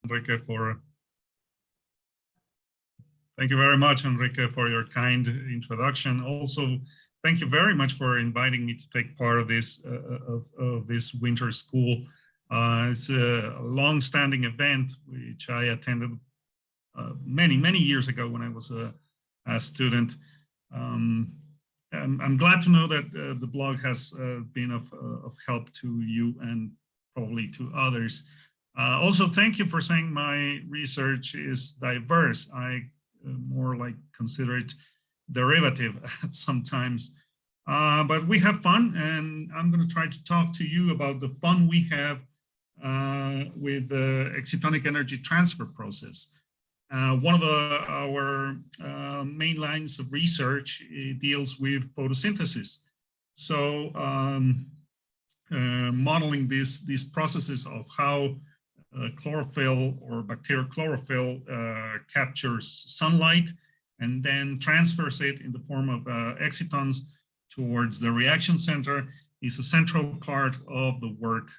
Enrique, thank you very much, Enrique, for your kind introduction. Also, thank you very much for inviting me to take part of this winter school. It's a long-standing event which I attended many years ago when I was a student. I'm glad to know that the blog has been of help to you and probably to others. Also, thank you for saying my research is diverse. I more like consider it derivative at sometimes. But we have fun, and I'm going to try to talk to you about the fun we have with the excitonic energy transfer process. One of our main lines of research deals with photosynthesis. So modeling these processes of how chlorophyll or bacterial chlorophyll captures sunlight and then transfers it in the form of excitons towards the reaction center is a central part of the work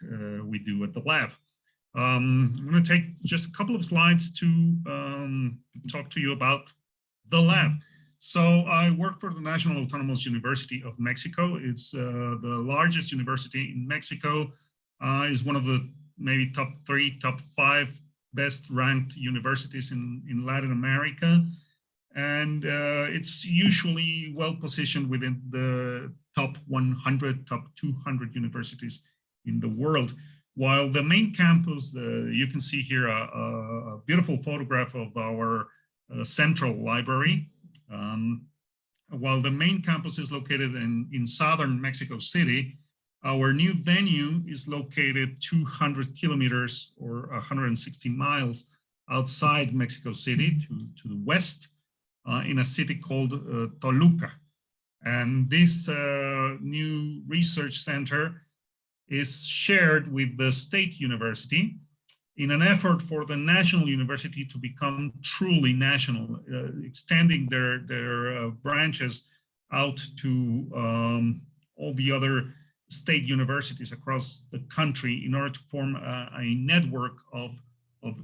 we do at the lab. I'm going to take just a couple of slides to talk to you about the lab. So I work for the National Autonomous University of Mexico. It's the largest university in Mexico. Is one of the maybe top 3, top 5 best ranked universities in Latin America. And it's usually well positioned within the top 100, top 200 universities in the world. While the main campus, you can see here a beautiful photograph of our central library. While the main campus is located in southern Mexico City, our new venue is located 200 kilometers or 160 miles outside Mexico City to the west in a city called Toluca. And this new research center is shared with the state university in an effort for the national university to become truly national, extending their branches out to all the other state universities across the country in order to form a network of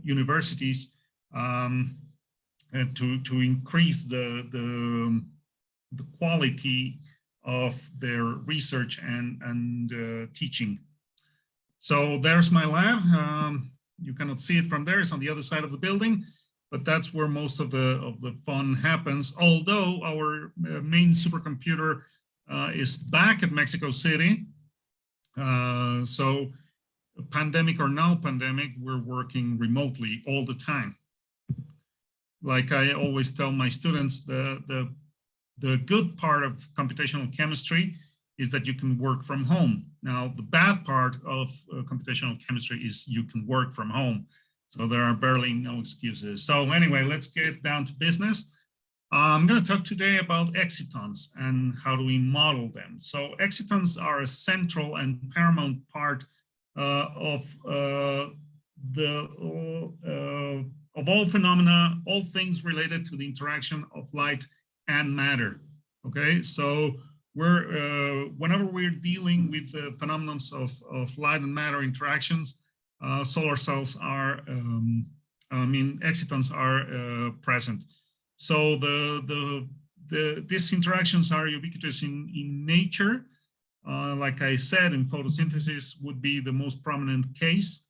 universities and to increase the quality of their research and teaching. So there's my lab. You cannot see it from there. It's on the other side of the building, but that's where most of the fun happens. Although our main supercomputer is back at Mexico City. So pandemic or no pandemic, we're working remotely all the time. Like I always tell my students, the good part of computational chemistry is that you can work from home. Now, the bad part of computational chemistry is you can work from home. So there are barely no excuses. So anyway, let's get down to business. I'm going to talk today about excitons and how do we model them. So excitons are a central and paramount part of all phenomena, all things related to the interaction of light and matter. Okay, so whenever we're dealing with the phenomena of light and matter interactions, solar cells are, excitons are present. So these interactions are ubiquitous in nature. Like I said, in photosynthesis would be the most prominent case.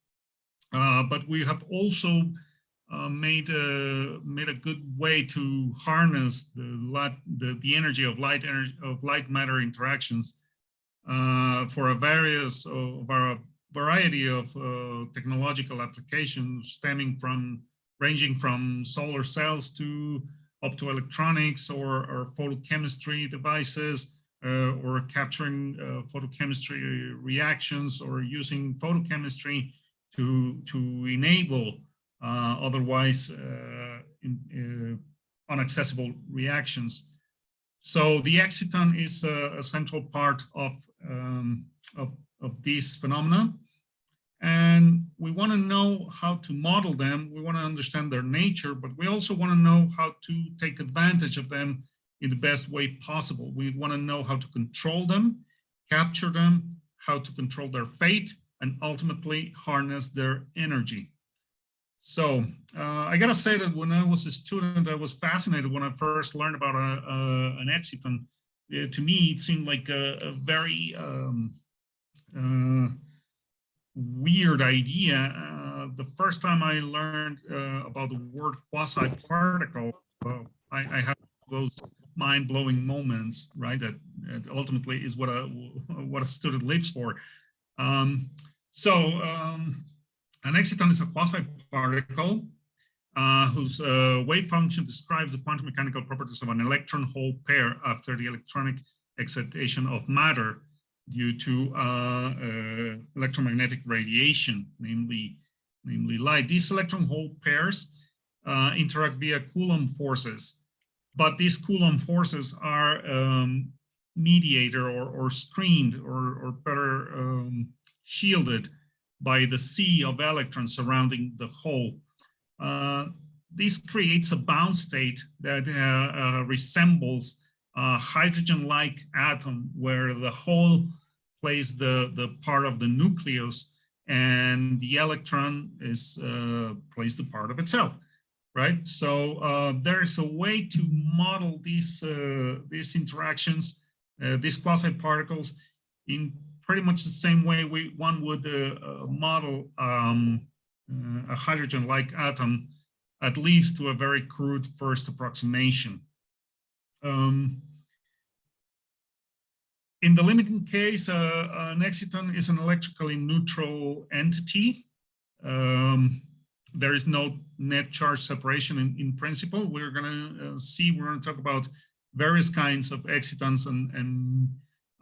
But we have also made a good way to harness the energy of light matter interactions for a variety of technological applications ranging from solar cells to optoelectronics or photochemistry devices or capturing photochemistry reactions or using photochemistry to enable otherwise inaccessible reactions. So the exciton is a central part of these phenomena. And we want to know how to model them. We want to understand their nature, but we also want to know how to take advantage of them in the best way possible. We want to know how to control them, capture them, how to control their fate, and ultimately harness their energy. So I gotta say that when I was a student, I was fascinated when I first learned about an exciton. To me, it seemed like a very weird idea. The first time I learned about the word quasi-particle, I had those mind-blowing moments, right? That ultimately is what a student lives for. An exciton is a quasi-particle whose wave function describes the quantum mechanical properties of an electron-hole pair after the electronic excitation of matter due to electromagnetic radiation, namely light. These electron-hole pairs interact via Coulomb forces, but these Coulomb forces are mediated or screened or better shielded by the sea of electrons surrounding the hole. This creates a bound state that resembles a hydrogen-like atom where the hole plays the part of the nucleus and the electron is plays the part of itself, right? So there is a way to model these interactions, these quasi-particles, in pretty much the same way one would model a hydrogen-like atom, at least to a very crude first approximation. In the limiting case, an exciton is an electrically neutral entity. There is no net charge separation in principle. We're going to talk about various kinds of excitons and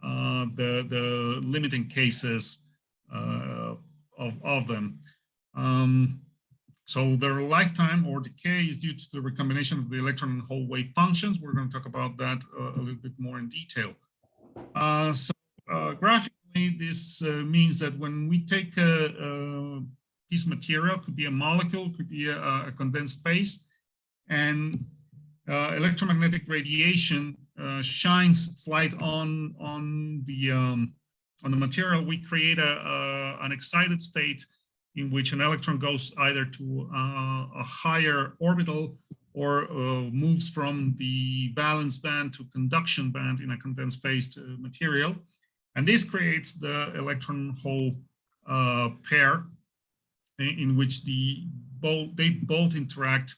the limiting cases of them. So their lifetime or decay is due to the recombination of the electron and hole wave functions. We're going to talk about that a little bit more in detail. Graphically, this means that when we take a piece of material, could be a molecule, could be a condensed phase, and electromagnetic radiation shines its light on the material, we create an excited state in which an electron goes either to a higher orbital or moves from the valence band to conduction band in a condensed phase material. And this creates the electron-hole pair in which they both interact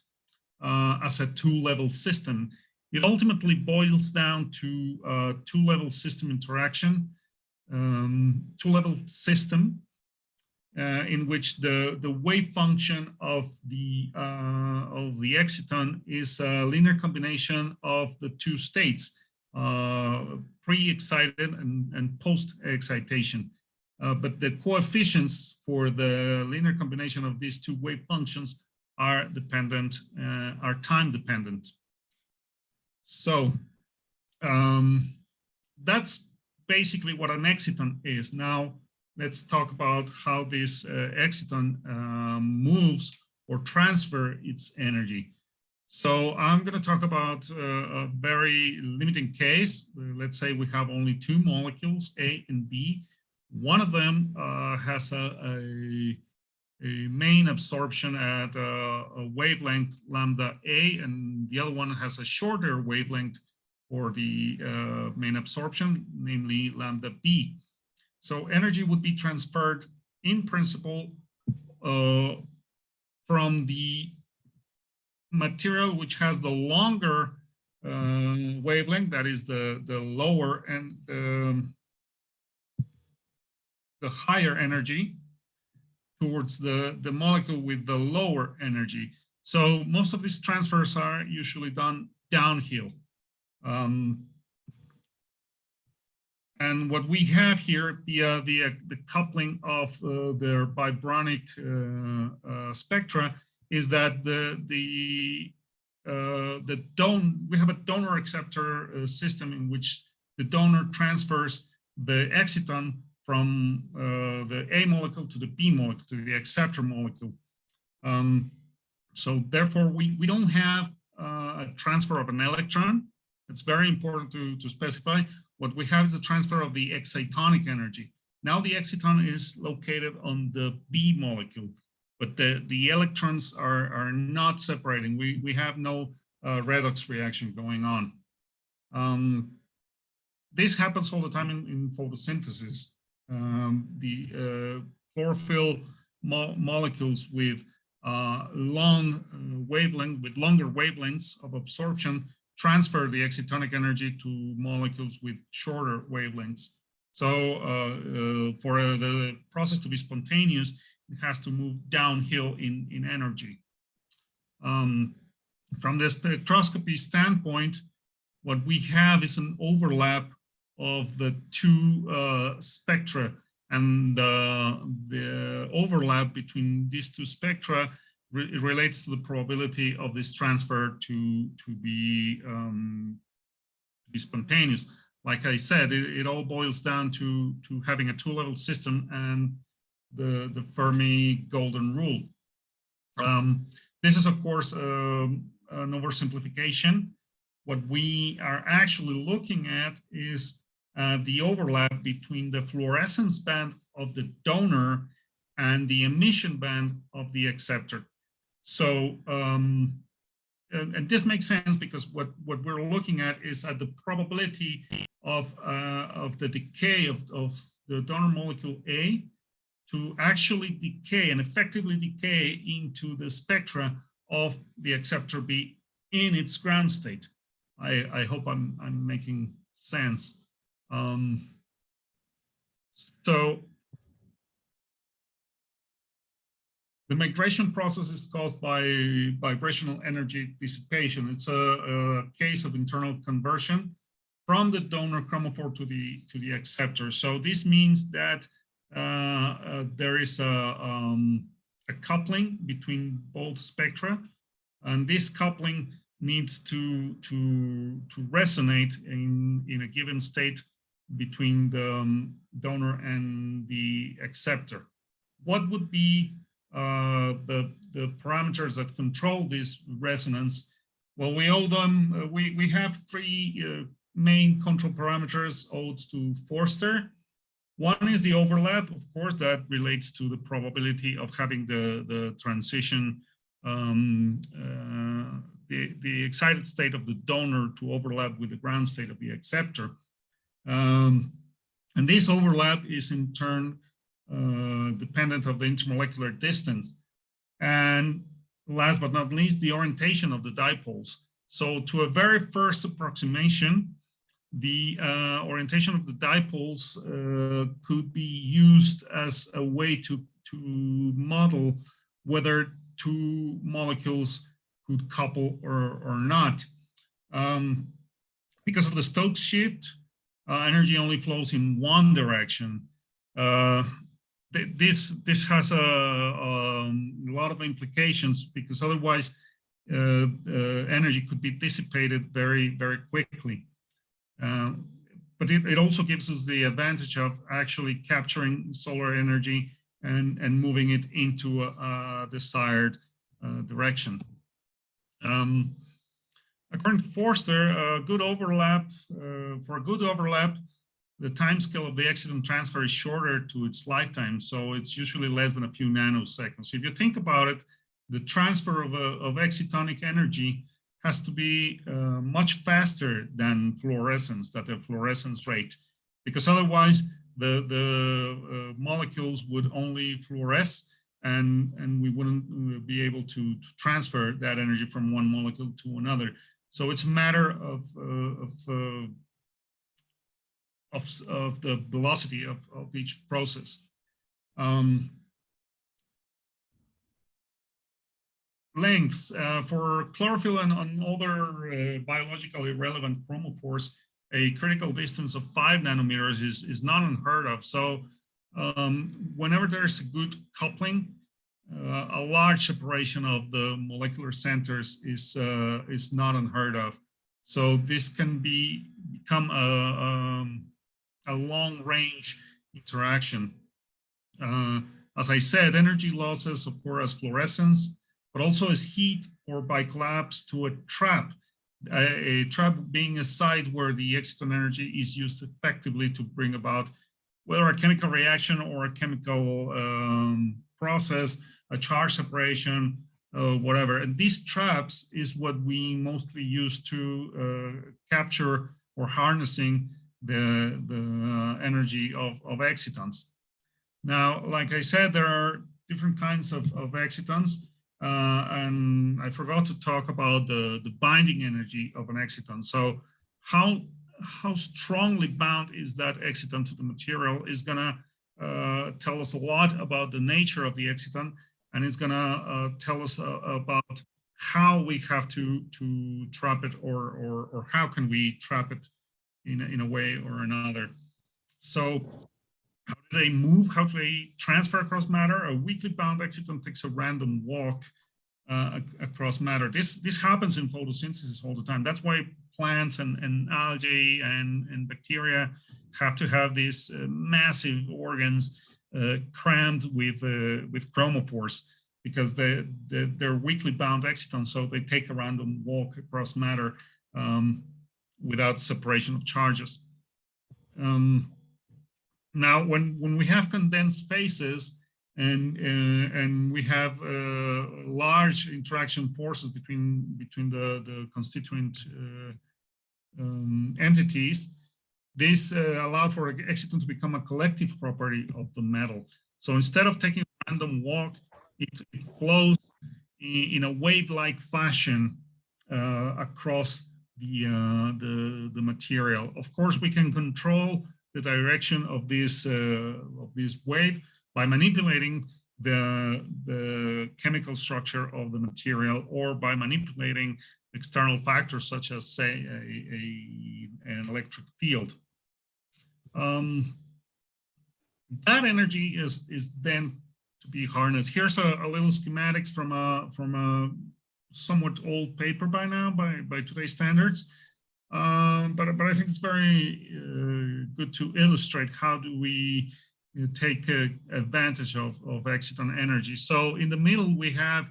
as a two-level system. It ultimately boils down to a two-level system interaction, two-level system in which the wave function of the exciton is a linear combination of the two states, pre-excited and post-excitation. But the coefficients for the linear combination of these two wave functions are dependent, are time dependent. So that's basically what an exciton is. Now, let's talk about how this exciton moves or transfer its energy. So I'm going to talk about a very limiting case. Let's say we have only two molecules, A and B. One of them has a main absorption at a wavelength lambda A, and the other one has a shorter wavelength for the main absorption, namely lambda B. So energy would be transferred in principle from the material which has the longer wavelength, that is the lower and the higher energy, towards the molecule with the lower energy. So most of these transfers are usually done downhill. And what we have here via the coupling of their vibronic spectra is that we have a donor acceptor system in which the donor transfers the exciton from the A molecule to the B molecule, to the acceptor molecule. So therefore, we don't have a transfer of an electron. It's very important to specify. What we have is a transfer of the excitonic energy. Now the exciton is located on the B molecule. but the electrons are not separating. We have no redox reaction going on. This happens all the time in photosynthesis. The chlorophyll molecules with longer wavelengths of absorption transfer the excitonic energy to molecules with shorter wavelengths. So for the process to be spontaneous, it has to move downhill in energy. From the spectroscopy standpoint, what we have is an overlap of the two spectra, and the overlap between these two spectra relates to the probability of this transfer to be spontaneous. Like I said, it all boils down to having a two-level system and the Fermi golden rule. This is, of course, an oversimplification. What we are actually looking at is the overlap between the fluorescence band of the donor and the emission band of the acceptor. So, and this makes sense because what we're looking at is at the probability of the decay of the donor molecule A to actually decay and effectively decay into the spectra of the acceptor B in its ground state. I hope I'm making sense. So the migration process is caused by vibrational energy dissipation. It's a case of internal conversion from the donor chromophore to the acceptor. So this means that there is a coupling between both spectra, and this coupling needs to resonate in a given state between the donor and the acceptor. What would be the parameters that control this resonance? Well, we have three main control parameters owed to Forster. One is the overlap, of course, that relates to the probability of having the transition, the excited state of the donor to overlap with the ground state of the acceptor. And this overlap is in turn dependent of the intermolecular distance. And last but not least, the orientation of the dipoles. So to a very first approximation, the orientation of the dipoles could be used as a way to model whether two molecules could couple or not. Because of the Stokes shift, energy only flows in one direction. This has a lot of implications because otherwise energy could be dissipated very, very quickly. But it also gives us the advantage of actually capturing solar energy and moving it into a desired direction. According to Forster, for a good overlap, the time scale of the exciton transfer is shorter to its lifetime, so it's usually less than a few nanoseconds. So if you think about it, the transfer of excitonic energy has to be much faster than fluorescence, that the fluorescence rate, because otherwise the molecules would only fluoresce and we wouldn't be able to transfer that energy from one molecule to another. So it's a matter of the velocity of each process. Lengths for chlorophyll and other biologically relevant chromophores, a critical distance of 5 nanometers is not unheard of. So whenever there's a good coupling, a large separation of the molecular centers is not unheard of. So this can become a long-range interaction. As I said, energy losses occur as fluorescence, but also as heat or by collapse to a trap. A trap being a site where the exciton energy is used effectively to bring about whether a chemical reaction or a chemical process a charge separation, whatever. And these traps is what we mostly use to capture or harnessing the energy of excitons. Now, like I said, there are different kinds of excitons, and I forgot to talk about the binding energy of an exciton. So how strongly bound is that exciton to the material is gonna tell us a lot about the nature of the exciton, and it's gonna tell us about how we have to trap it, or how can we trap it in a way or another. So how do they move? How do they transfer across matter? A weakly bound exciton takes a random walk across matter. This happens in photosynthesis all the time. That's why plants and algae and bacteria have to have these massive organs crammed with chromophores, because they're weakly bound excitons, so they take a random walk across matter without separation of charges. Now, when we have condensed spaces and we have large interaction forces between the constituent entities, this allow for exciton to become a collective property of the metal. So instead of taking a random walk, it flows in a wave-like fashion across the material. Of course, we can control the direction of this wave by manipulating the chemical structure of the material, or by manipulating external factors such as, say, an electric field. That energy is then to be harnessed. Here's a little schematics from a somewhat old paper by now, by today's standards. But I think it's very good to illustrate how do we take advantage of exciton energy. So in the middle, we have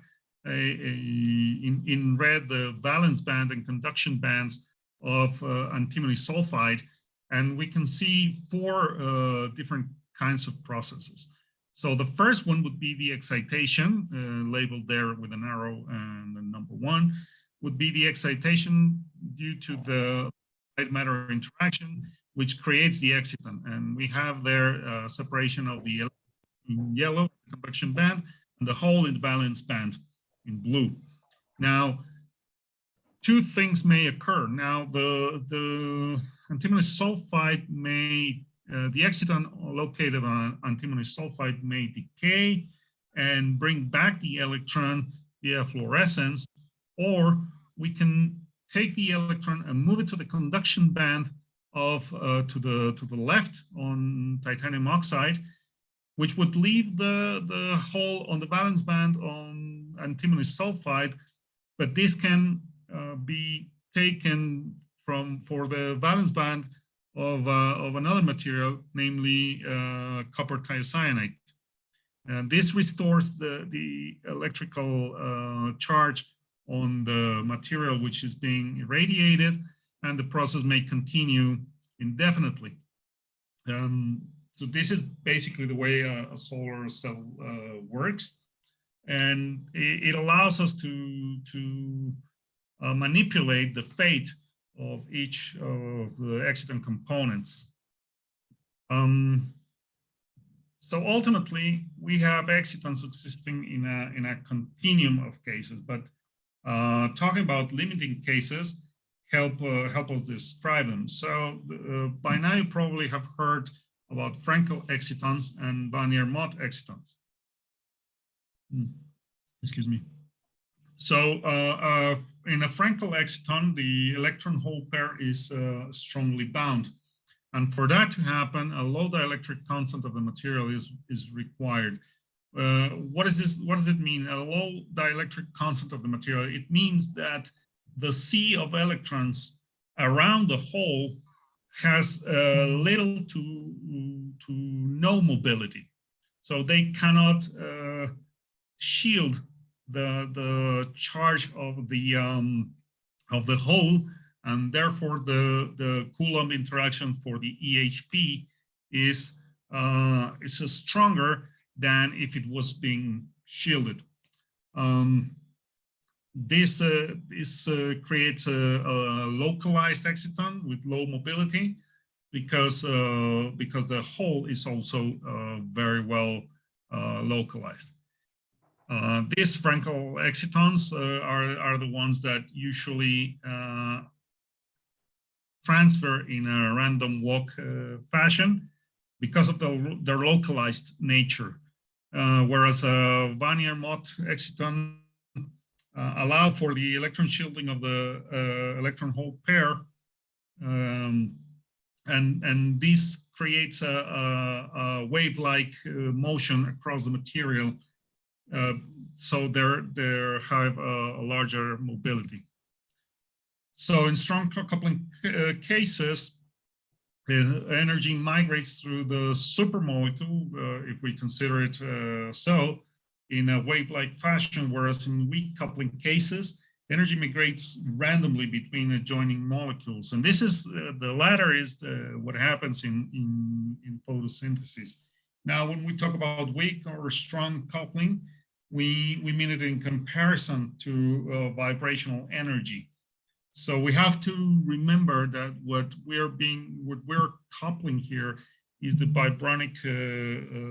in red the valence band and conduction bands of antimony sulfide, and we can see 4 different kinds of processes. So the first one would be the excitation, labeled there with an arrow and the number 1, would be the excitation due to the light matter interaction, which creates the exciton. And we have there separation of the in yellow, conduction band, and the hole in the valence band in blue. Now, 2 things may occur. Now, the antimony sulfide may, the exciton located on antimony sulfide may decay and bring back the electron via fluorescence, or we can take the electron and move it to the conduction band of to the left on titanium oxide, which would leave the hole on the valence band on antimony sulfide, but this can be taken for the valence band of another material, namely copper thiocyanate. And this restores the electrical charge on the material which is being irradiated, and the process may continue indefinitely. So this is basically the way a solar cell works, and it allows us to manipulate the fate of each of the exciton components. So ultimately, we have excitons existing in a continuum of cases, but talking about limiting cases help us describe them. So by now you probably have heard about Frankel excitons and Vannier-Mott excitons. Excuse me. So in a Frankel exciton, the electron hole pair is strongly bound. And for that to happen, a low dielectric constant of the material is required. What is this? What does it mean? A low dielectric constant of the material? It means that the sea of electrons around the hole has little to no mobility. So they cannot shield the charge of the hole, and therefore the Coulomb interaction for the EHP is stronger than if it was being shielded. This creates a localized exciton with low mobility because the hole is also very well localized. These Frankel excitons are the ones that usually transfer in a random walk fashion because of their localized nature. Whereas a Wannier-Mott exciton allow for the electron shielding of the electron hole pair, and this creates a wave-like motion across the material. So they have a larger mobility. So in strong coupling cases, energy migrates through the supermolecule, if we consider it so, in a wave-like fashion, whereas in weak coupling cases, energy migrates randomly between adjoining molecules. And this is, the latter is what happens in photosynthesis. Now, when we talk about weak or strong coupling, we mean it in comparison to vibrational energy. So we have to remember that what we're coupling here is the vibronic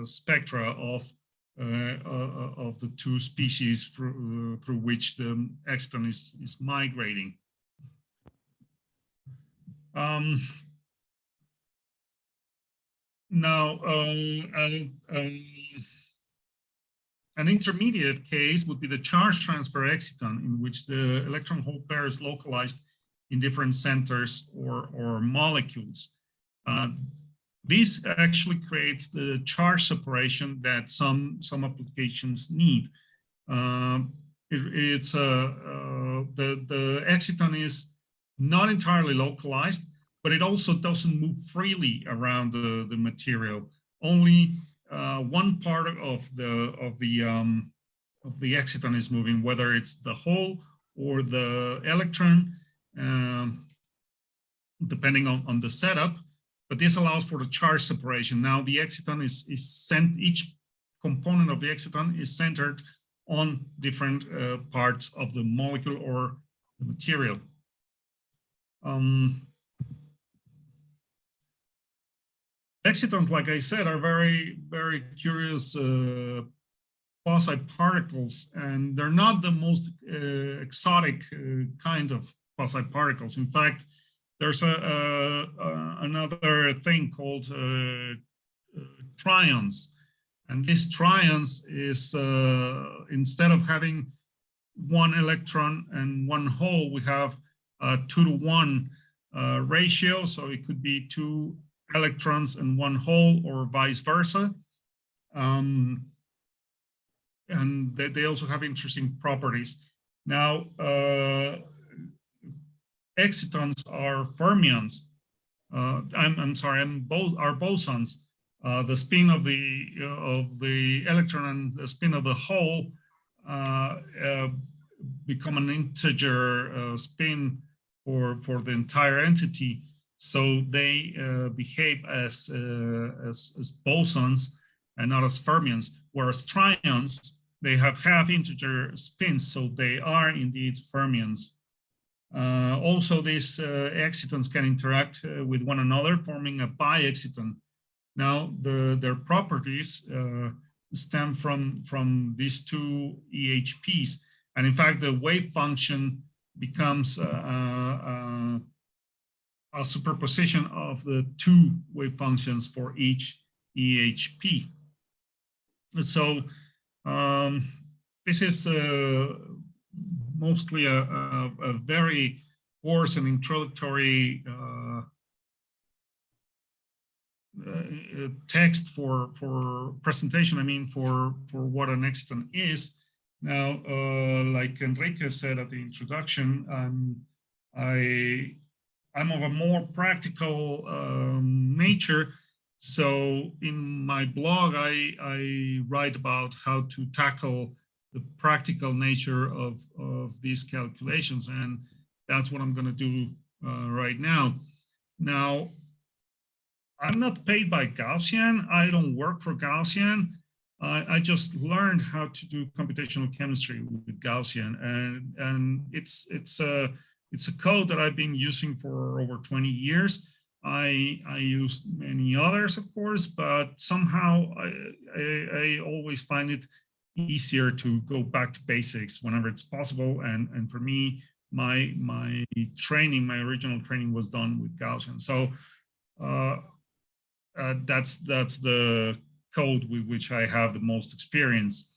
spectra of the two species through which the exciton is migrating. Now, an intermediate case would be the charge transfer exciton, in which the electron hole pair is localized in different centers or molecules. This actually creates the charge separation that some applications need. The exciton is not entirely localized, but it also doesn't move freely around the material. Only one part of the exciton is moving, whether it's the hole or the electron, depending on the setup. But this allows for the charge separation. Now the exciton is sent, each component of the exciton is centered on different parts of the molecule or the material. Excitons, like I said, are very, very curious quasi-particles, and they're not the most exotic kind of quasi-particles. In fact, there's another thing called tryons, and this tryons is instead of having one electron and one hole, we have a 2-to-1 ratio. So it could be 2 electrons and 1 hole, or vice versa. And they also have interesting properties. Now, excitons are fermions. I'm sorry, are bosons. The spin of the electron and the spin of the hole become an integer spin for the entire entity. So they behave as bosons and not as fermions. Whereas tryons, they have half integer spins, so they are indeed fermions. Also, these excitons can interact with one another, forming a bi-exciton. Now, their properties stem from these two EHPs. And in fact, the wave function becomes a superposition of the two wave functions for each EHP. So this is mostly a very coarse and introductory text for presentation. I mean, for what an exciton is. Now, like Enrique said at the introduction, I'm of a more practical nature. So in my blog, I write about how to tackle the practical nature of these calculations, and that's what I'm going to do right now. Now, I'm not paid by Gaussian. I don't work for Gaussian. I just learned how to do computational chemistry with Gaussian, and it's a code that I've been using for over 20 years. I use many others, of course, but somehow I always find it easier to go back to basics whenever it's possible. And for me, my original training was done with Gaussian. So that's the code with which I have the most experience.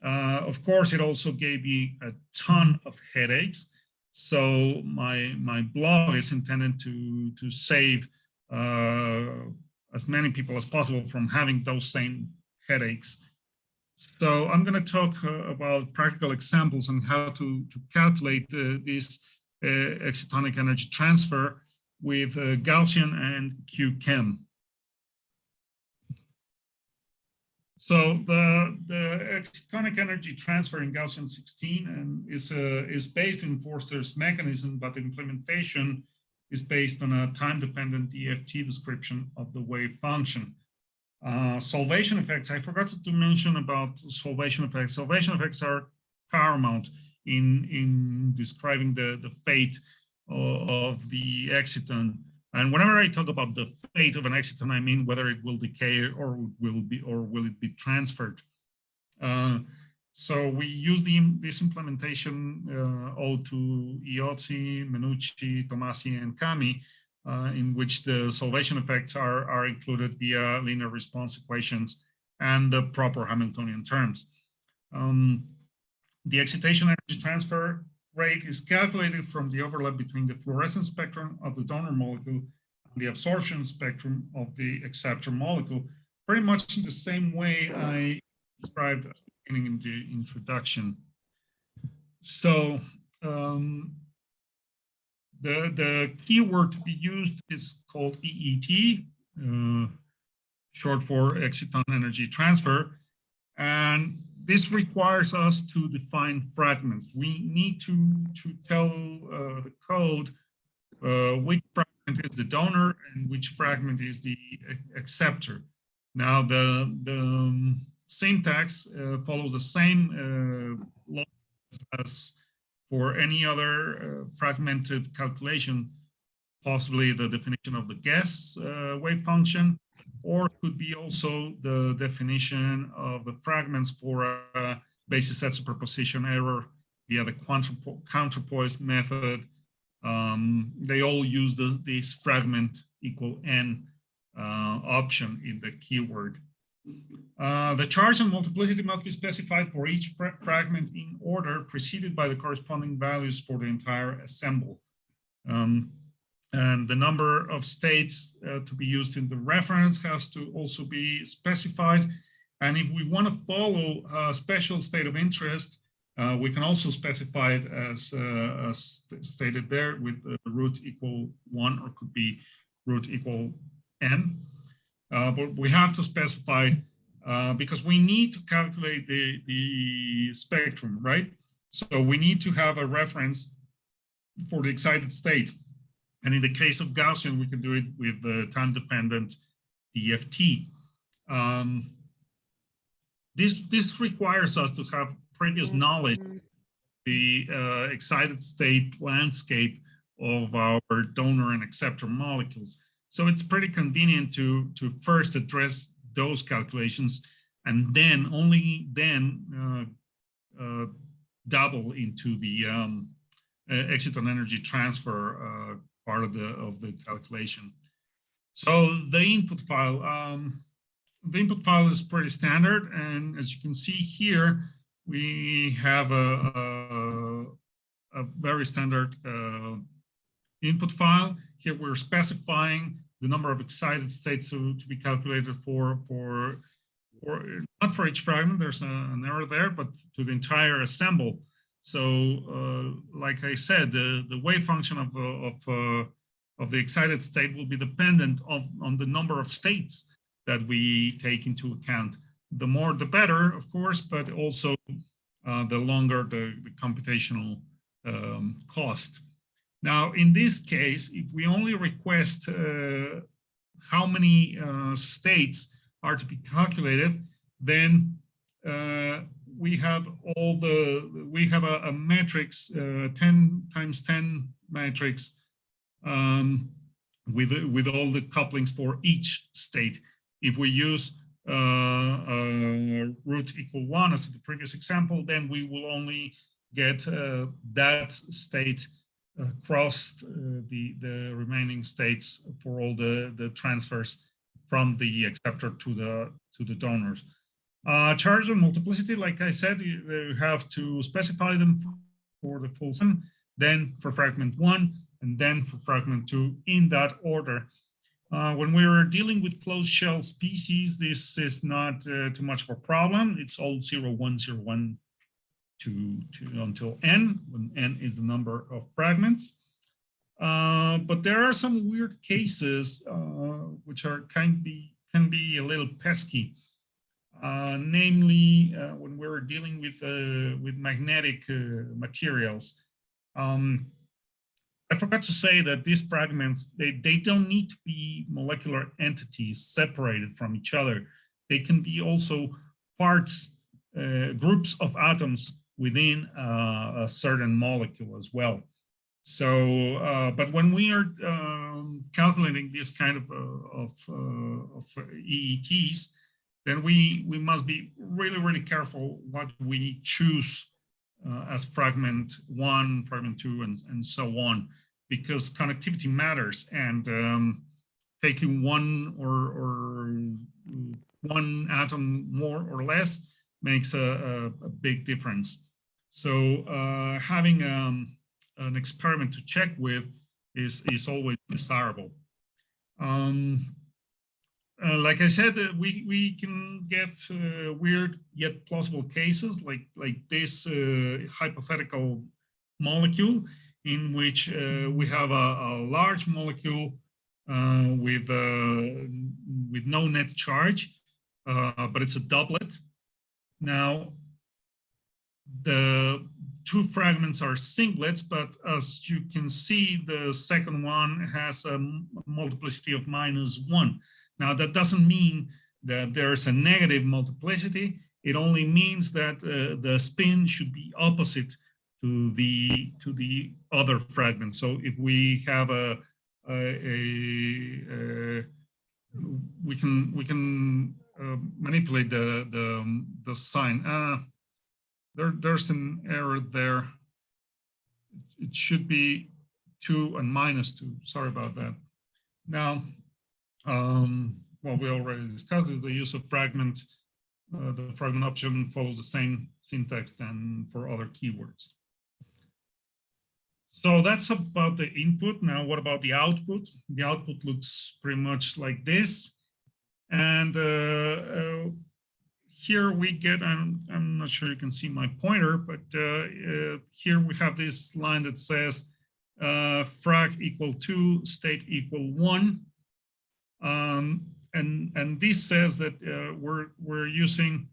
Of course, it also gave me a ton of headaches. So my blog is intended to save as many people as possible from having those same headaches. So I'm going to talk about practical examples on how to calculate this excitonic energy transfer with Gaussian and QChem. So the excitonic energy transfer in Gaussian 16 and is based in Forster's mechanism, but the implementation is based on a time-dependent DFT description of the wave function. Solvation effects, I forgot to mention about solvation effects. Solvation effects are paramount in describing the fate of the exciton. And whenever I talk about the fate of an exciton, I mean whether it will decay or will it be transferred. So we use this implementation owed to Iozzi, Menucci, Tomasi, and Kami, in which the solvation effects are included via linear response equations and the proper Hamiltonian terms. The excitation energy transfer rate is calculated from the overlap between the fluorescence spectrum of the donor molecule and the absorption spectrum of the acceptor molecule, pretty much in the same way I described at the beginning in the introduction. So the keyword to be used is called EET, short for exciton energy transfer. And this requires us to define fragments. We need to tell the code which fragment is the donor and which fragment is the acceptor. Now the syntax follows the same law as for any other fragmented calculation, possibly the definition of the guess wave function, or could be also the definition of the fragments for a basis set superposition error via the counterpoise method. They all use this fragment equal n option in the keyword. The charge and multiplicity must be specified for each fragment in order, preceded by the corresponding values for the entire assemble. And the number of states to be used in the reference has to also be specified. And if we want to follow a special state of interest, we can also specify it as stated there with the root equal 1, or could be root equal n. But we have to specify because we need to calculate the spectrum, right? So we need to have a reference for the excited state. And in the case of Gaussian, we can do it with the time-dependent DFT. This requires us to have previous knowledge of the excited state landscape of our donor and acceptor molecules. So it's pretty convenient to first address those calculations and then only then double into the exciton energy transfer part of the calculation. So the input file is pretty standard, and as you can see here, we have a very standard input file. Here we're specifying the number of excited states to be calculated for not for each fragment, there's an error there, but to the entire assemble. So like I said, the wave function of the excited state will be dependent on the number of states that we take into account. The more, the better, of course, but also the longer the computational cost. Now, in this case, if we only request how many states are to be calculated, then we have a matrix, 10 times 10 matrix, with all the couplings for each state. If we use root equal 1 as the previous example, then we will only get that state crossed the remaining states for all the transfers from the acceptor to the donors. Charge and multiplicity, like I said, you have to specify them for the full sum, then for fragment 1, and then for fragment 2 in that order. When we are dealing with closed shell species, this is not too much of a problem. It's all 0, 1, 0, 1 until n, when n is the number of fragments. But there are some weird cases which are can be a little pesky. Namely, when we're dealing with magnetic materials. I forgot to say that these fragments, they don't need to be molecular entities separated from each other. They can be also parts, groups of atoms within a certain molecule as well. So, but when we are calculating this kind of EETs, then we must be really, really careful what we choose as fragment 1, fragment 2, and so on, because connectivity matters, and taking one or one atom more or less makes a big difference. So having an experiment to check with is always desirable. Like I said, we can get weird yet plausible cases like this hypothetical molecule, in which we have a large molecule with no net charge, but it's a doublet. Now, the two fragments are singlets, but as you can see, the second one has a multiplicity of -1. Now, that doesn't mean that there's a negative multiplicity. It only means that the spin should be opposite to the other fragment. So if we have we can manipulate the sign. There's an error there. It should be 2 and -2. Sorry about that. Now, what we already discussed is the use of fragment. The fragment option follows the same syntax than for other keywords. So that's about the input. Now, what about the output? The output looks pretty much like this. And here we get, I'm not sure you can see my pointer, but here we have this line that says frag equal 2, state equal 1. And this says that we're using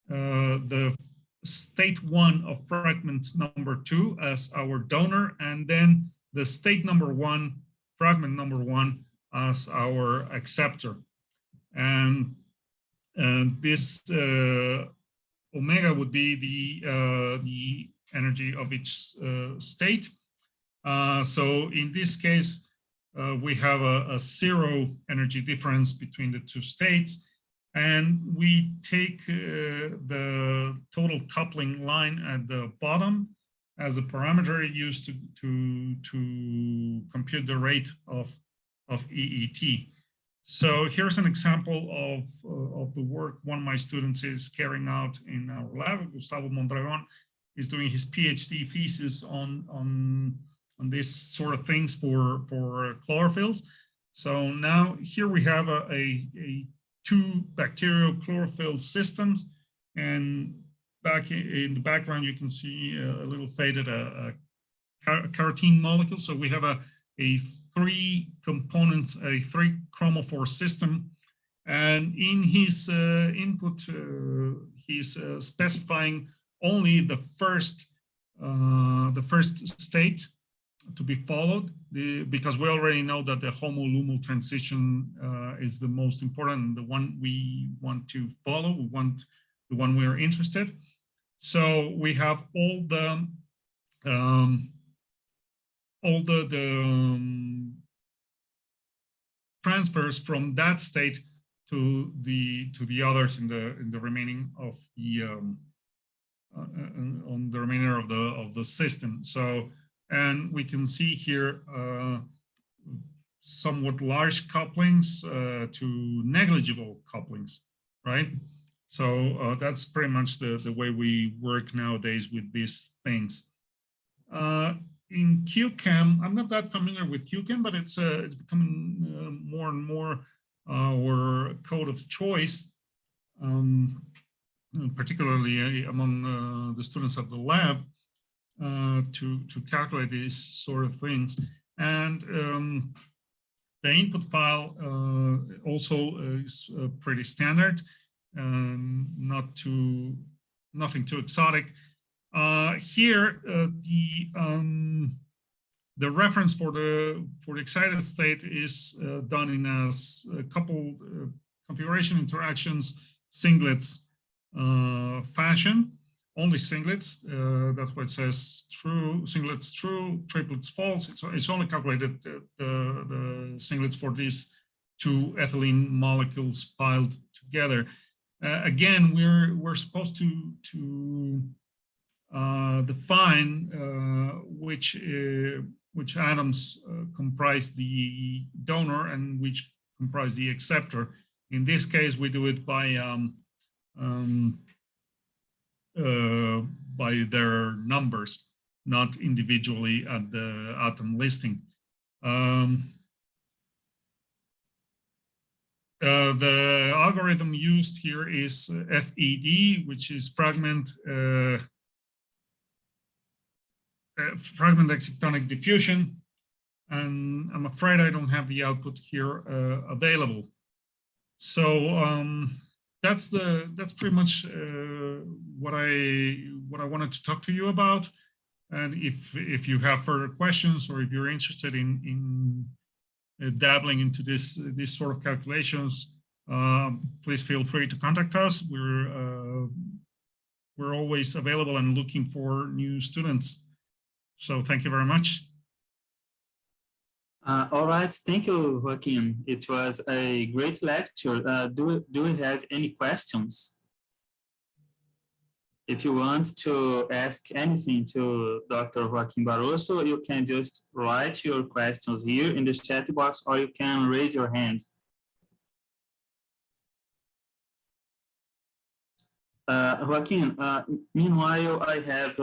the state 1 of fragment number 2 as our donor, and then the state number 1, fragment number 1 as our acceptor. And this omega would be the energy of each state. So in this case, we have a 0 energy difference between the two states, and we take the total coupling line at the bottom as a parameter used to compute the rate of EET. So here's an example of the work one of my students is carrying out in our lab. Gustavo Mondragon is doing his PhD thesis on this sort of things for chlorophylls. So now here we have a 2 bacterial chlorophyll systems, and back in the background you can see a little faded carotene molecule. So we have a 3 components, a 3 chromophore system, and in his input he's specifying only the first state to be followed, because we already know that the homo-lumo transition is the most important, the one we want to follow. We want one we're interested. So we have all the transfers from that state to the others in the remaining of the on the remainder of the system. So, and we can see here somewhat large couplings to negligible couplings, right? So that's pretty much the way we work nowadays with these things. In QChem, I'm not that familiar with QChem, but it's becoming more and more our code of choice, particularly among the students of the lab, to calculate these sort of things. And the input file also is pretty standard, nothing too exotic. Here, the reference for the excited state is done in a couple configuration interactions, singlets fashion, only singlets. That's why it says true, singlets true, triplets false. It's only calculated the singlets for these two ethylene molecules piled together. Again, we're supposed to define which atoms comprise the donor and which comprise the acceptor. In this case, we do it by their numbers, not individually at the atom listing. The algorithm used here is FED, which is fragment excitonic diffusion, and I'm afraid I don't have the output here available. So that's pretty much what I wanted to talk to you about. And if you have further questions, or if you're interested in dabbling into this sort of calculations, please feel free to contact us. We're always available and looking for new students. So thank you very much. All right, thank you, Joaquin. It was a great lecture. Do we have any questions? If you want to ask anything to Dr. Joaquin Barroso, you can just write your questions here in the chat box, or you can raise your hand. Joaquin, meanwhile, I have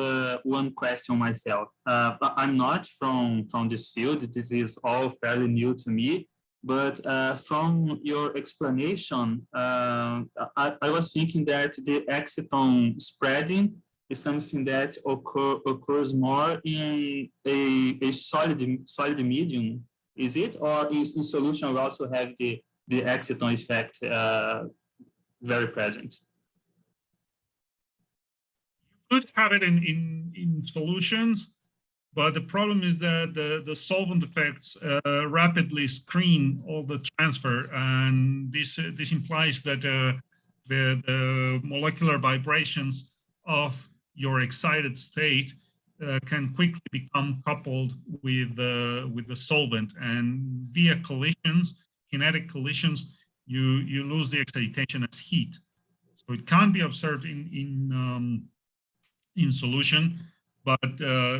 one question myself. I'm not from this field. This is all fairly new to me. But from your explanation, I was thinking that the exciton spreading is something that occurs more in a solid medium. Is it, or in solution we also have the exciton effect very present? Could have it in solutions, but the problem is that the solvent effects rapidly screen all the transfer, and this implies that the molecular vibrations of your excited state can quickly become coupled with the solvent, and via collisions, kinetic collisions, you lose the excitation as heat. So it can't be observed in solution, but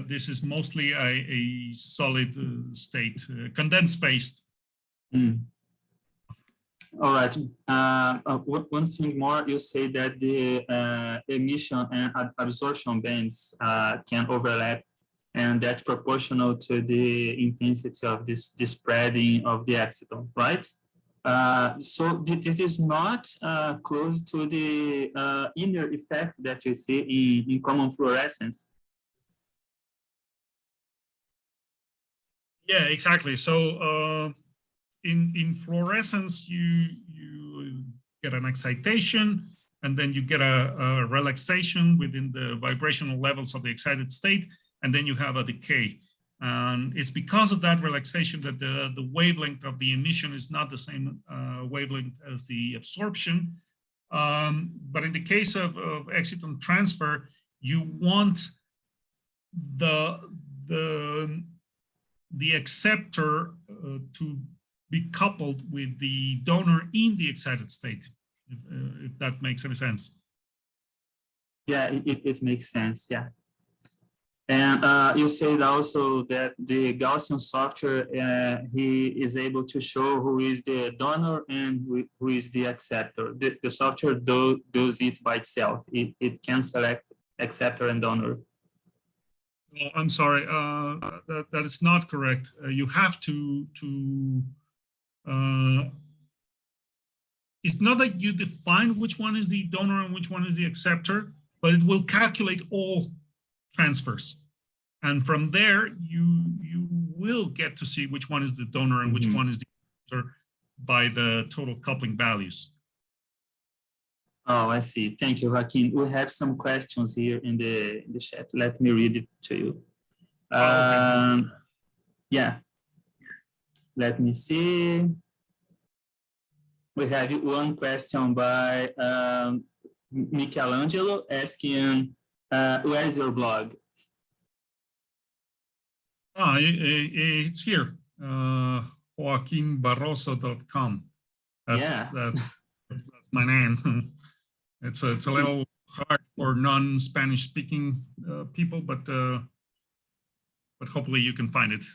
this is mostly a solid state, condensed based. All right. One thing more, you say that the emission and absorption bands can overlap, and that's proportional to the intensity of this spreading of the exciton, right? So this is not close to the inner effect that you see in common fluorescence. Yeah, exactly. So in fluorescence, you get an excitation, and then you get a relaxation within the vibrational levels of the excited state, and then you have a decay. And it's because of that relaxation that the wavelength of the emission is not the same wavelength as the absorption. But in the case of exciton transfer, you want the acceptor to be coupled with the donor in the excited state, if that makes any sense. Yeah, it makes sense, yeah. And you said also that the Gaussian software, he is able to show who is the donor and who is the acceptor. The software does it by itself. It can select acceptor and donor. Oh, I'm sorry, that is not correct. You have to it's not that you define which one is the donor and which one is the acceptor, but it will calculate all transfers. And from there, you will get to see which one is the donor and which one is the acceptor by the total coupling values. Oh, I see. Thank you, Joaquin. We have some questions here in the chat. Let me read it to you. Okay. Yeah. Let me see. We have one question by Michelangelo asking, where is your blog? It's here, joaquinbarroso.com. That's my name. It's a little hard for non-Spanish speaking people, but hopefully you can find it.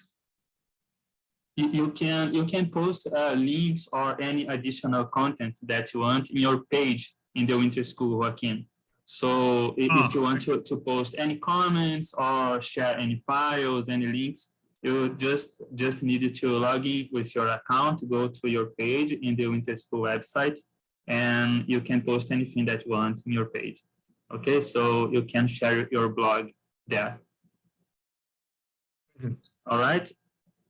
You can post links or any additional content that you want in your page in the Winter School, Joaquin. So if you want to post any comments or share any files, any links, you just need to log in with your account, go to your page in the Winter School website, and you can post anything that you want in your page. Okay, so you can share your blog there. All right.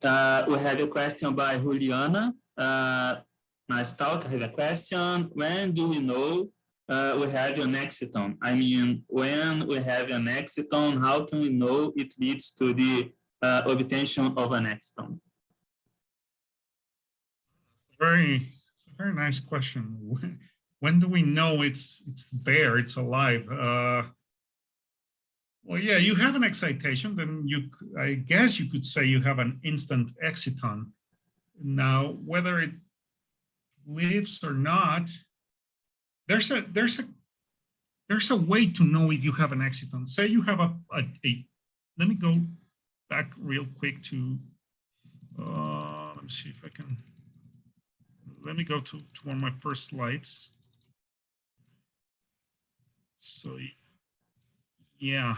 We have a question by Juliana. Nice talk. I have a question. When do we know we have an exciton? I mean, when we have an exciton, how can we know it leads to the obtention of an exciton? Very nice question. When do we know it's there, it's alive? Well, yeah, you have an excitation, then I guess you could say you have an instant exciton. Now, whether it lives or not, there's a way to know if you have an exciton. Say you have let me go back real quick to, let me see if I can, let me go to one of my first slides. So, yeah,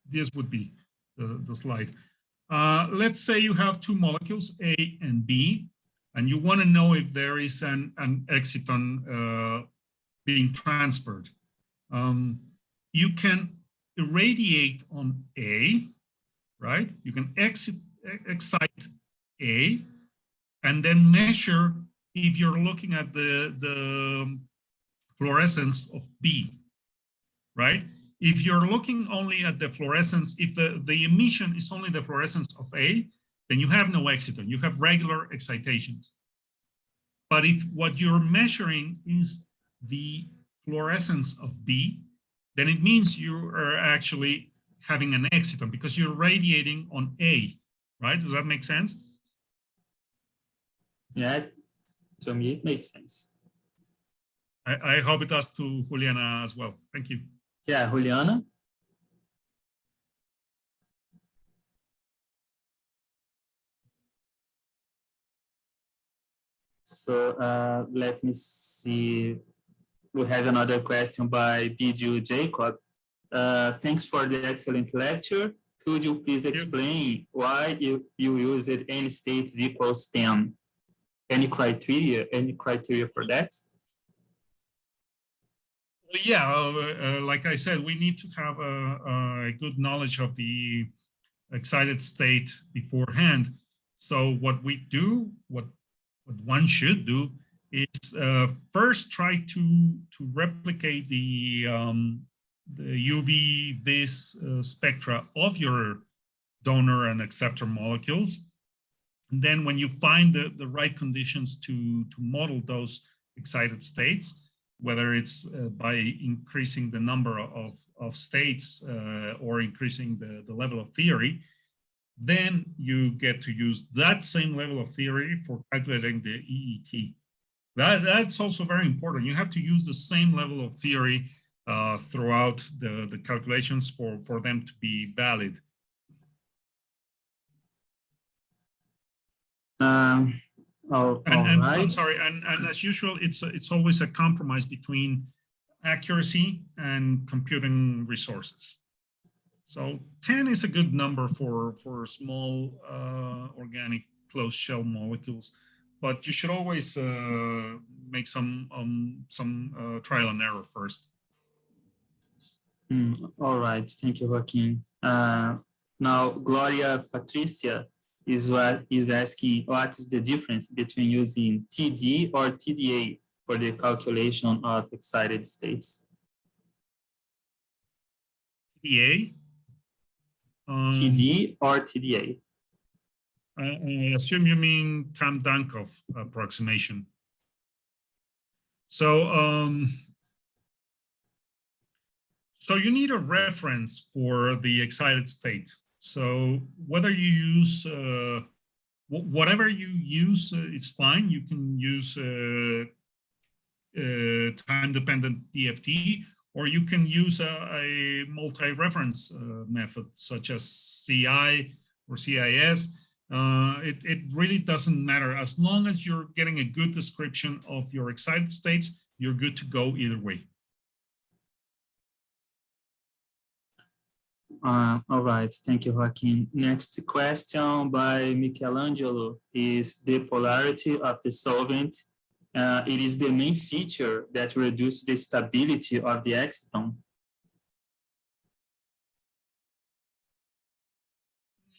this would be the slide. Let's say you have two molecules, A and B, and you want to know if there is an exciton being transferred. You can irradiate on A, right? You can excite A, and then measure if you're looking at the fluorescence of B, right? If you're looking only at the fluorescence, if the emission is only the fluorescence of A, then you have no exciton, you have regular excitations. But if what you're measuring is the fluorescence of B, then it means you are actually having an exciton because you're radiating on A, right? Does that make sense? Yeah, to me it makes sense. I hope it does to Juliana as well. Thank you. Yeah, Juliana. So let me see. We have another question by B.J. Jacob. Thanks for the excellent lecture. Could you please explain why you used n states equals 10? Any criteria for that? Yeah, like I said, we need to have a good knowledge of the excited state beforehand. So what we do, what one should do, is first try to replicate the UV vis spectra of your donor and acceptor molecules. And then when you find the right conditions to model those excited states, whether it's by increasing the number of states or increasing the level of theory, then you get to use that same level of theory for calculating the EET. That's also very important. You have to use the same level of theory throughout the calculations for them to be valid. I'm sorry, and as usual, it's always a compromise between accuracy and computing resources. So 10 is a good number for small organic closed shell molecules, but you should always make some trial and error first. All right, thank you, Joaquin. Now, Gloria Patricia is asking, what is the difference between using TD or TDA for the calculation of excited states? TDA? TD or TDA? I assume you mean Tam-Dankov approximation. So, so you need a reference for the excited state. So whether you use, whatever you use, it's fine. You can use time-dependent DFT, or you can use a multi-reference method such as CI or CIS. It really doesn't matter. As long as you're getting a good description of your excited states, you're good to go either way. All right, thank you, Joaquin. Next question by Michelangelo is the polarity of the solvent. It is the main feature that reduces the stability of the exciton.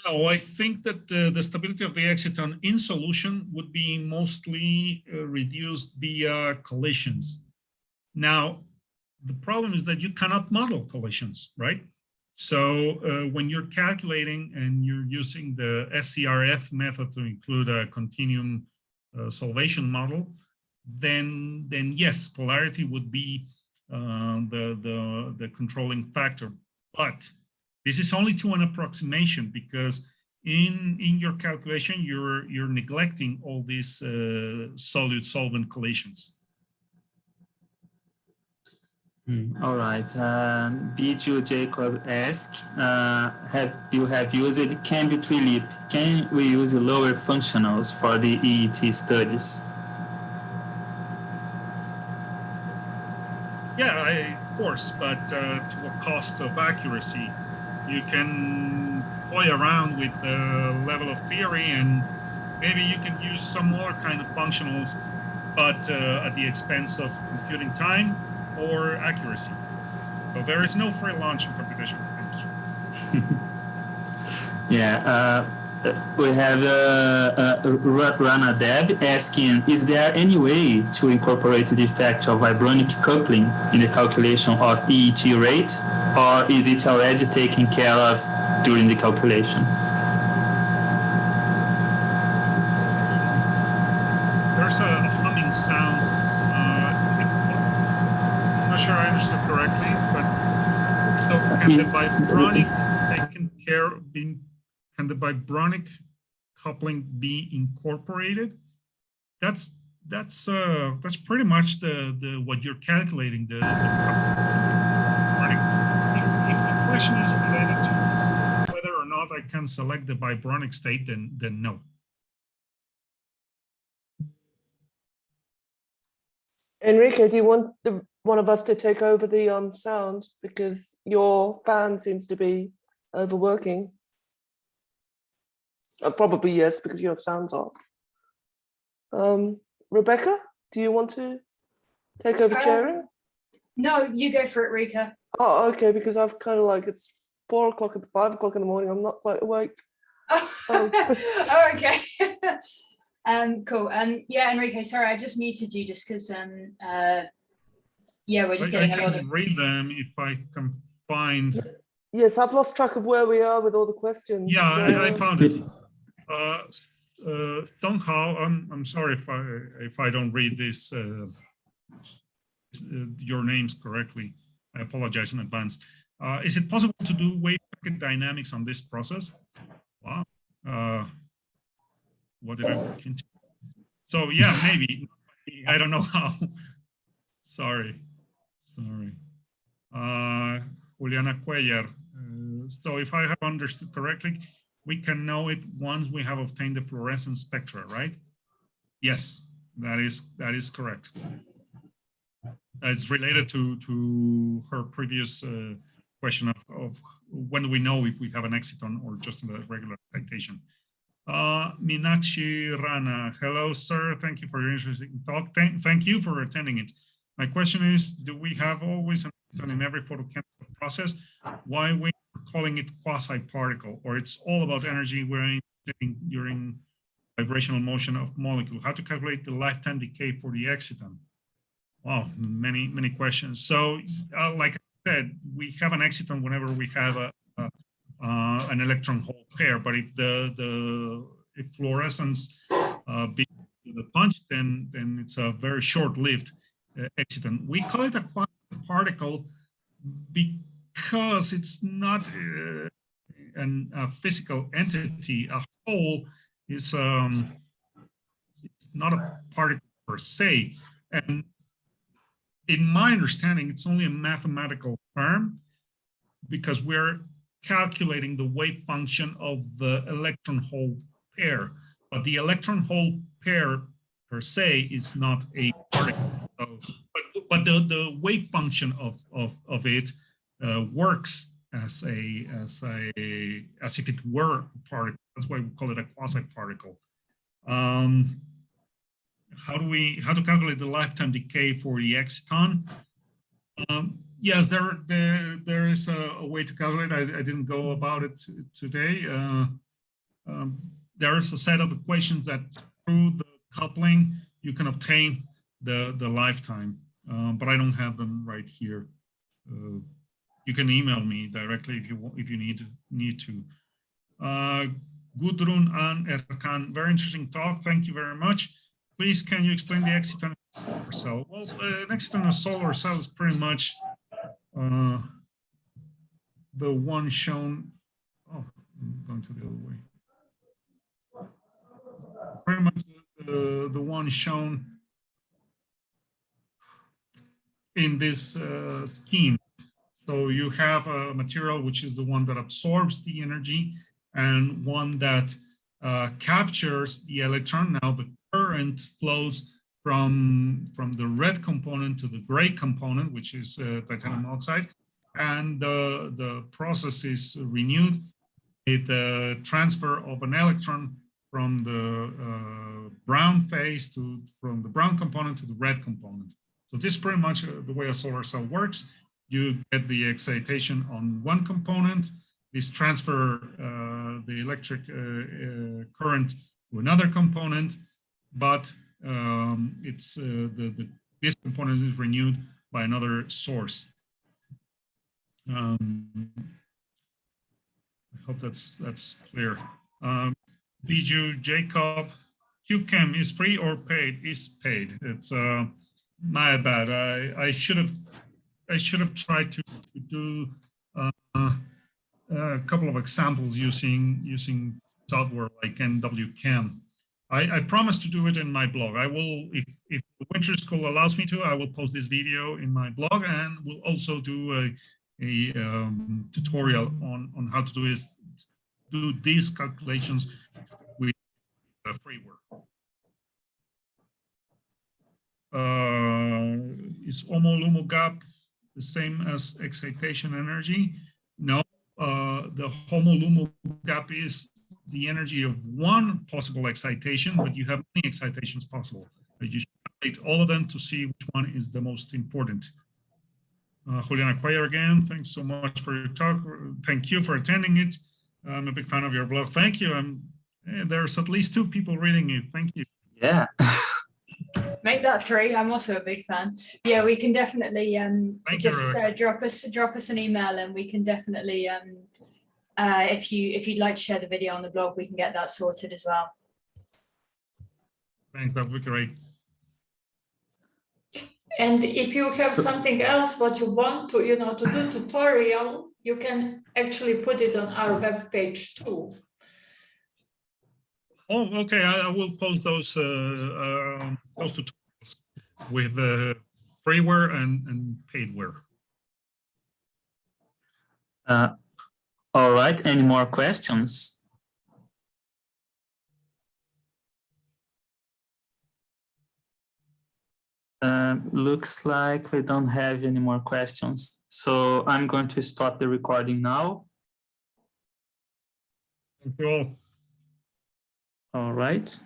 No, I think that the stability of the exciton in solution would be mostly reduced via collisions. Now, the problem is that you cannot model collisions, right? So when you're calculating and you're using the SCRF method to include a continuum solvation model, then yes, polarity would be the controlling factor. But this is only to an approximation, because in your calculation you're neglecting all these solute-solvent collisions. All right. B2 Jacob asks, you have used Cambridge-Philip. Can we use lower functionals for the EET studies? Yeah, of course, but to a cost of accuracy. You can play around with the level of theory, and maybe you can use some more kind of functionals, but at the expense of computing time or accuracy. So there is no free lunch in computational chemistry. Yeah, we have Rana Deb asking, is there any way to incorporate the effect of vibronic coupling in the calculation of EET rate, or is it already taken care of during the calculation? There's a humming sound. I'm not sure I understood correctly, but so can the vibronic taken care of being? Can the vibronic coupling be incorporated? That's pretty much the what you're calculating. The question is related to whether or not I can select the vibronic state, then no. Enrique, do you want one of us to take over the sound, because your fan seems to be overworking? Probably yes, because your sound's off. Rebecca, do you want to take over chairing? No, you go for it, Rika. Oh, okay, because I've kind of like, it's 4 o'clock and 5 o'clock in the morning. I'm not quite awake. Oh, okay. Cool. Yeah, Enrique, sorry, I just muted you just because yeah, we're just getting a lot of. Read them if I can find. Yes, I've lost track of where we are with all the questions. Yeah, so. I found it. Donghao, I'm sorry if I don't read this your names correctly. I apologize in advance. Is it possible to do wave packet dynamics on this process? Wow. What did I look into? So yeah, maybe. I don't know how. Sorry. Juliana Cuellar. So if I have understood correctly, we can know it once we have obtained the fluorescence spectra, right? Yes, that is correct. It's related to her previous question of when do we know if we have an exciton or just a regular excitation. Meenakshi Rana, hello, sir. Thank you for your interesting talk. Thank you for attending it. My question is, do we have always an exciton in every photochemical process? Why we calling it quasi-particle, or it's all about energy wearing during vibrational motion of molecule? How to calculate the lifetime decay for the exciton? Wow, many questions. So, like I said, we have an exciton whenever we have an electron hole pair. But if if fluorescence be the punch, then it's a very short-lived exciton. We call it a quasi-particle because it's not a physical entity. A hole is it's not a particle per se, and in my understanding, it's only a mathematical term because we're calculating the wave function of the electron hole pair, but the electron hole pair per se is not a particle. So, but the wave function of it works as if it were a particle. That's why we call it a quasi-particle. How to calculate the lifetime decay for the exciton? Yes, there is a way to calculate. I didn't go about it today. There is a set of equations that through the coupling you can obtain the lifetime, but I don't have them right here. You can email me directly if you need to. Gudrun and Erkan, very interesting talk. Thank you very much. Please, can you explain the exciton in a solar cell? Well, an exciton in a solar cell is pretty much the one shown. Oh, I'm going to the other way. Pretty much the one shown in this scheme. So you have a material which is the one that absorbs the energy and one that captures the electron. Now the current flows from the red component to the gray component, which is titanium oxide, and the process is renewed with the transfer of an electron from the brown phase from the brown component to the red component. So this is pretty much the way a solar cell works. You get the excitation on one component, this transfer the electric current to another component, but it's this component is renewed by another source. I hope that's clear. Biju Jacob, QChem is free or paid? Is paid. It's my bad. I should have tried to do a couple of examples using software like NWChem. I promise to do it in my blog. I will, if the Winter School allows me to, I will post this video in my blog, and we'll also do a tutorial on how to do these calculations with freeware. Is HOMO-LUMO gap the same as excitation energy? No, the HOMO-LUMO gap is the energy of one possible excitation, but you have many excitations possible. You should calculate all of them to see which one is the most important. Juliana Cuellar again, thanks so much for your talk. Thank you for attending it. I'm a big fan of your blog. Thank you. There's at least 2 people reading it. Thank you. Yeah. Make that 3. I'm also a big fan. Yeah, we can definitely drop us an email, and we can definitely if you'd like to share the video on the blog, we can get that sorted as well. Thanks, that would be great. And if you have something else what you want to, to do tutorial, you can actually put it on our web page too. Oh, okay. I will post those tutorials with freeware and paidware. All right. Any more questions? Looks like we don't have any more questions. So I'm going to stop the recording now. Thank you all. All right.